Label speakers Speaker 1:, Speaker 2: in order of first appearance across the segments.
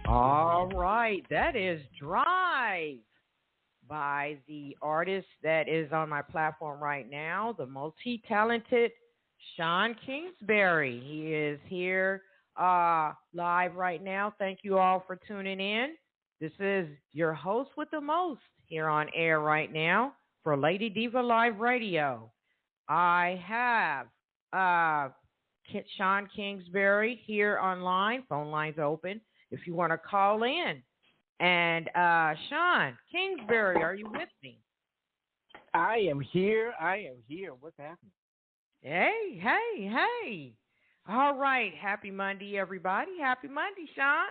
Speaker 1: All right, that is Drive by the artist that is on my platform right now, the multi-talented Shawn Kingsberry. He is here live right now. Thank you all for tuning in. This is your host with the most here on air right now for Lady Diva Live Radio. I have Shawn Kingsberry here online. Phone lines open if you want to call in. And Shawn Kingsberry, are you with me?
Speaker 2: I am here. What's happening?
Speaker 1: Hey. All right. Happy Monday, everybody. Happy Monday, Shawn.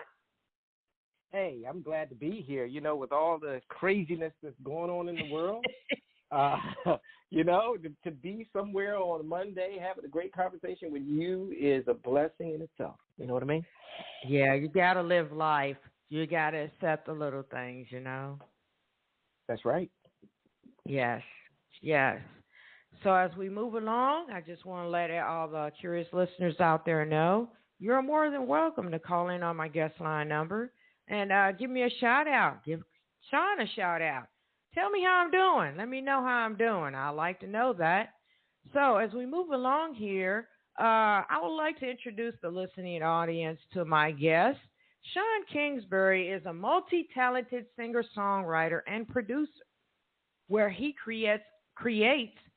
Speaker 2: Hey, I'm glad to be here. You know, with all the craziness that's going on in the world, to be somewhere on a Monday having a great conversation with you is a blessing in itself. You know what I mean?
Speaker 1: Yeah, you got to live life. You got to accept the little things, you know?
Speaker 2: That's right.
Speaker 1: Yes. So as we move along, I just want to let all the curious listeners out there know you're more than welcome to call in on my guest line number and give me a shout out. Give Shawn a shout out. Tell me how I'm doing. Let me know how I'm doing. I'd like to know that. So as we move along here, I would like to introduce the listening audience to my guest. Shawn Kingsberry is a multi-talented singer-songwriter and producer where he creates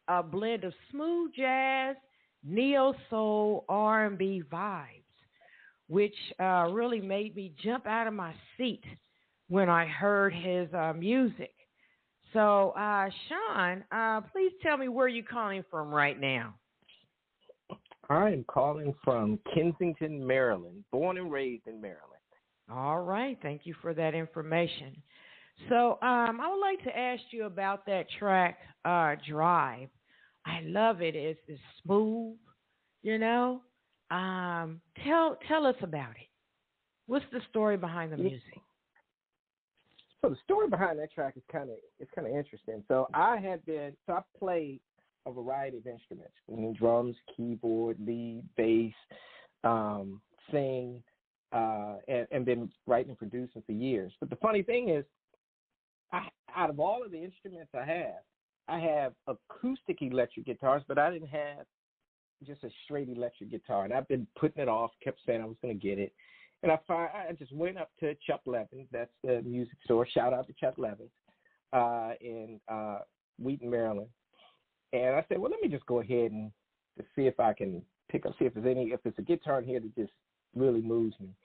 Speaker 1: a blend of smooth jazz, neo-soul, R&B vibes, which really made me jump out of my seat when I heard his music. So, Shawn, please tell me where you're calling from right now.
Speaker 2: I am calling from Kensington, Maryland, born and raised in Maryland.
Speaker 1: All right. Thank you for that information. So I would like to ask you about that track, Drive. I love it. It's smooth, you know. Tell us about it. What's the story behind the music?
Speaker 2: So the story behind that track is kind of interesting. So I play a variety of instruments, drums, keyboard, lead, bass, sing, and been writing and producing for years. But the funny thing is, out of all of the instruments I have acoustic electric guitars, but I didn't have just a straight electric guitar. And I've been putting it off, kept saying I was going to get it. And I just went up to Chuck Levins, that's the music store. Shout out to Chuck Levins in Wheaton, Maryland. And I said, well, let me just go ahead and see if I can pick up, if there's a guitar in here that just really moves me.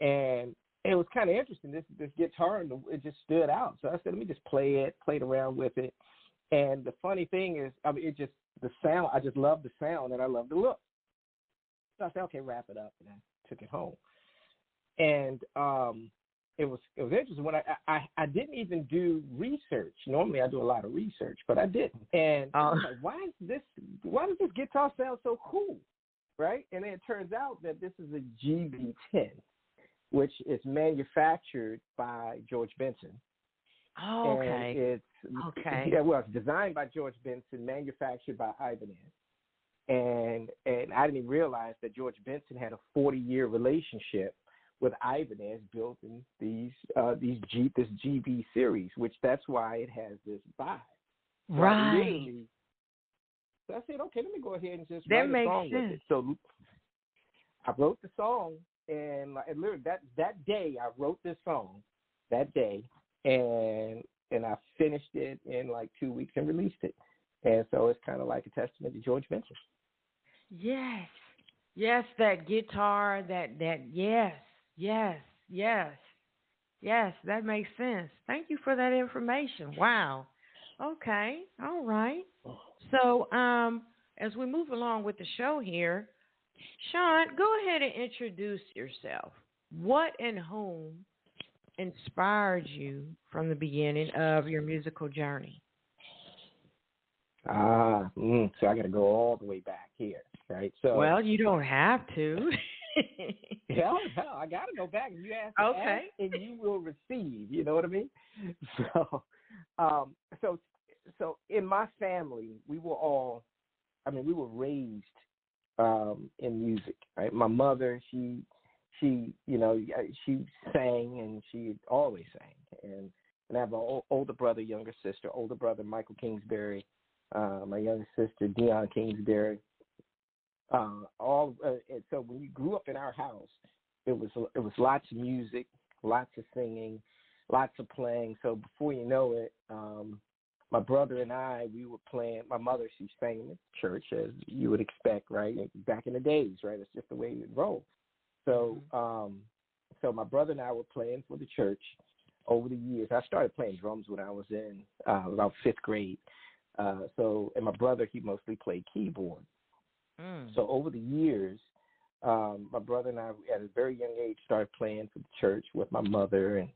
Speaker 2: And it was kind of interesting. This guitar, it just stood out. So I said, let me just played around with it. And the funny thing is, the sound, I just love the sound and I love the look. So I said, okay, wrap it up. And I took it home. And it was interesting when I didn't even do research. Normally I do a lot of research, but I didn't. And I was like, why does this guitar sound so cool? Right? And then it turns out that this is a GB10, which is manufactured by George Benson.
Speaker 1: Oh, okay.
Speaker 2: It's designed by George Benson, manufactured by Ibanez. And I didn't even realize that George Benson had a 40-year relationship with Ibanez building this GB series, which that's why it has this vibe.
Speaker 1: Right.
Speaker 2: So I said, okay, let me go ahead and just write a song with it. So I wrote the song, and literally that day I wrote this song that day, and I finished it in like 2 weeks and released it. And so it's kind of like a testament to George Benson.
Speaker 1: Yes, that guitar, yes, that makes sense. Thank you for that information. Wow. Okay, all right. So as we move along with the show here, Shawn, go ahead and introduce yourself. What and whom inspired you from the beginning of your musical journey?
Speaker 2: So I got to go all the way back here, right? So
Speaker 1: well, you don't have to.
Speaker 2: Yeah, I got to go back. You ask, and you will receive. You know what I mean? So in my family, we were raised in music. Right? My mother, she she sang, and she always sang. And I have an older brother, younger sister. Older brother Michael Kingsberry, my younger sister Dion Kingsberry. And so when you grew up in our house, it was lots of music, lots of singing, lots of playing. So before you know it, my brother and I, we were playing. My mother, she sang in the church, as you would expect, right? Back in the days, right? It's just the way it would roll. So, so my brother and I were playing for the church over the years. I started playing drums when I was in about 5th grade. And my brother, he mostly played keyboard. So over the years, my brother and I, at a very young age, started playing for the church with my mother,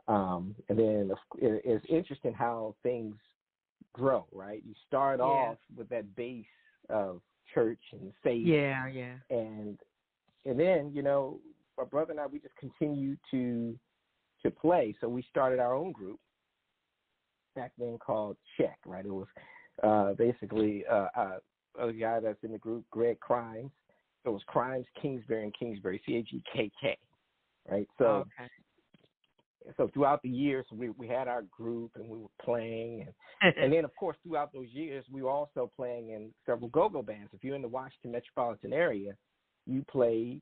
Speaker 2: and then it's interesting how things grow, right? You start off with that base of church and faith, and then my brother and I, we just continued to play. So we started our own group back then called Check, right? It was basically a guy that's in the group, Greg Crimes. So it was Crimes, Kingsberry, and Kingsberry, CHEKK, right? So so throughout the years, we had our group, and we were playing. And then, of course, throughout those years, we were also playing in several go-go bands. If you're in the Washington Metropolitan Area, you're going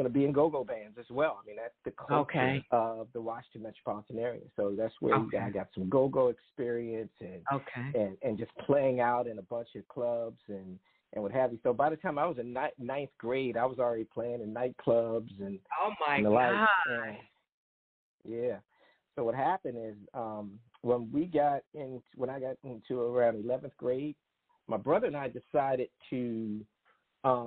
Speaker 2: to be in go-go bands as well. I mean, that's the culture of the Washington Metropolitan Area. So that's where I got some go-go experience and just playing out in a bunch of clubs and what have you. So by the time I was in ninth grade, I was already playing in nightclubs and the like. Yeah. So what happened is when I got into around 11th grade, my brother and I decided to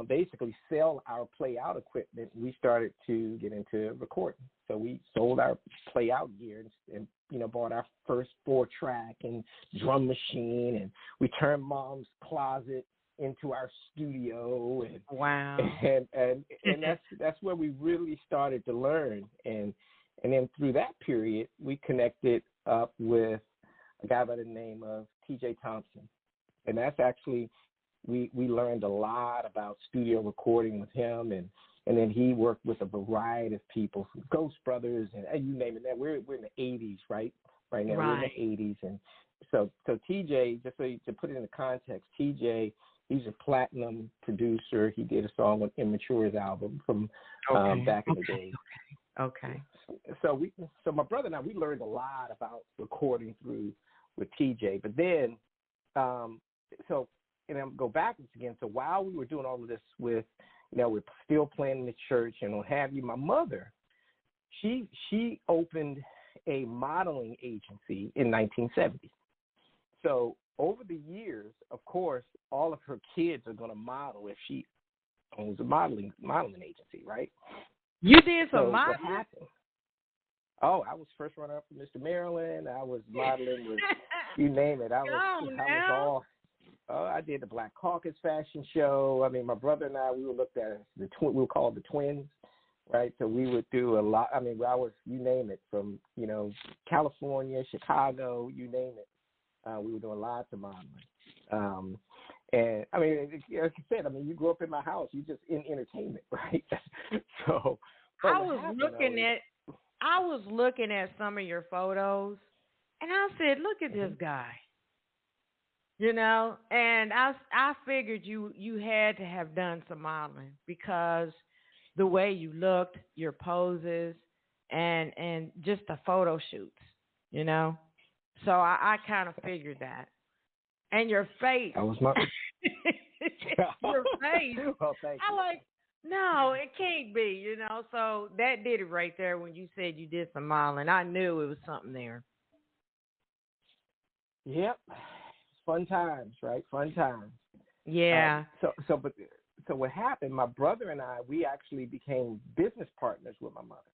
Speaker 2: basically sell our play-out equipment. We started to get into recording. So we sold our play-out gear and bought our first 4-track and drum machine, and we turned Mom's closet into our studio. And,
Speaker 1: wow.
Speaker 2: And that's where we really started to learn. And then through that period, we connected up with a guy by the name of TJ Thompson. And that's actually, we learned a lot about studio recording with him. And then he worked with a variety of people, from Ghost Brothers and you name it. Now we're in the 80s, right? Right now we're in the 80s. And so TJ, just to put it into context, TJ, he's a platinum producer. He did a song on Immature's album from back in the day.
Speaker 1: Okay.
Speaker 2: So my brother and I, we learned a lot about recording with TJ. But then, and I'm go backwards again. So while we were doing all of this with, we're still playing in the church and what have you, my mother, she opened a modeling agency in 1970. So over the years, of course, all of her kids are going to model if she owns a modeling agency, right?
Speaker 1: You did some modeling?
Speaker 2: What happened? Oh, I was first runner-up for Mr. Maryland. I was modeling with, you name it. I was all. I did the Black Caucus fashion show. I mean, my brother and I, we were looked at as we were called the twins, right? So we would do a lot. I mean, I was, you name it, from California, Chicago, you name it. We were doing lots of modeling. And I mean, like you said, I mean, you grew up in my house. You just in entertainment, right? So
Speaker 1: I was looking at some of your photos, and I said, "Look at this guy," And I figured you had to have done some modeling because the way you looked, your poses, and just the photo shoots, So I kind of figured that. And your face.
Speaker 2: That was my
Speaker 1: your face.
Speaker 2: Well, thank you.
Speaker 1: No, it can't be, So that did it right there when you said you did some modeling. I knew it was something there.
Speaker 2: Yep. Fun times, right? Fun times.
Speaker 1: Yeah.
Speaker 2: So what happened, my brother and I, we actually became business partners with my mother.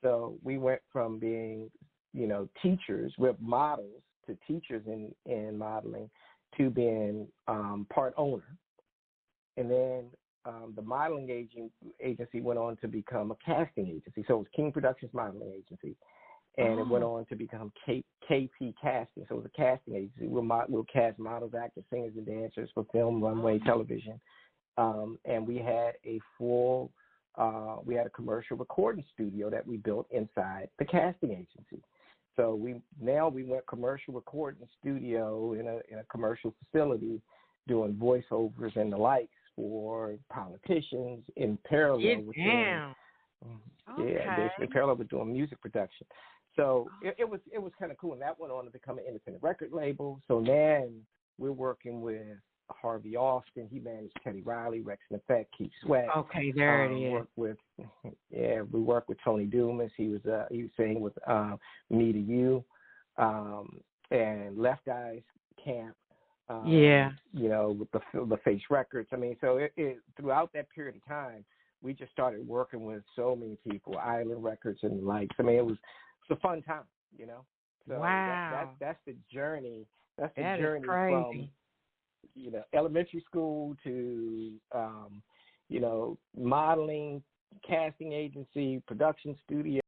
Speaker 2: So we went from being, teachers, we're models, to teachers in modeling, to being part owner. And then the modeling agency went on to become a casting agency. So it was King Productions Modeling Agency. And it went on to become KP Casting. So it was a casting agency. We'll cast models, actors, singers, and dancers for film, runway, television. And we had a full we had a commercial recording studio that we built inside the casting agency. So we went commercial recording studio in a commercial facility, doing voiceovers and the likes for politicians in parallel with doing, basically parallel with doing music production. So it was kind of cool, and that went on to become an independent record label. So then we're working with Harvey Austin. He managed Teddy Riley, Rex and Effect, Keith Sweat.
Speaker 1: Okay, there it is.
Speaker 2: We worked with Tony Dumas. He was singing with Me to You, and Left Eye's Camp. With the Face Records. I mean, so it throughout that period of time, we just started working with so many people, Island Records and the likes. I mean, it was a fun time, So
Speaker 1: wow.
Speaker 2: That's the journey. That's the
Speaker 1: That
Speaker 2: journey
Speaker 1: is crazy.
Speaker 2: from elementary school to modeling, casting agency, production studio.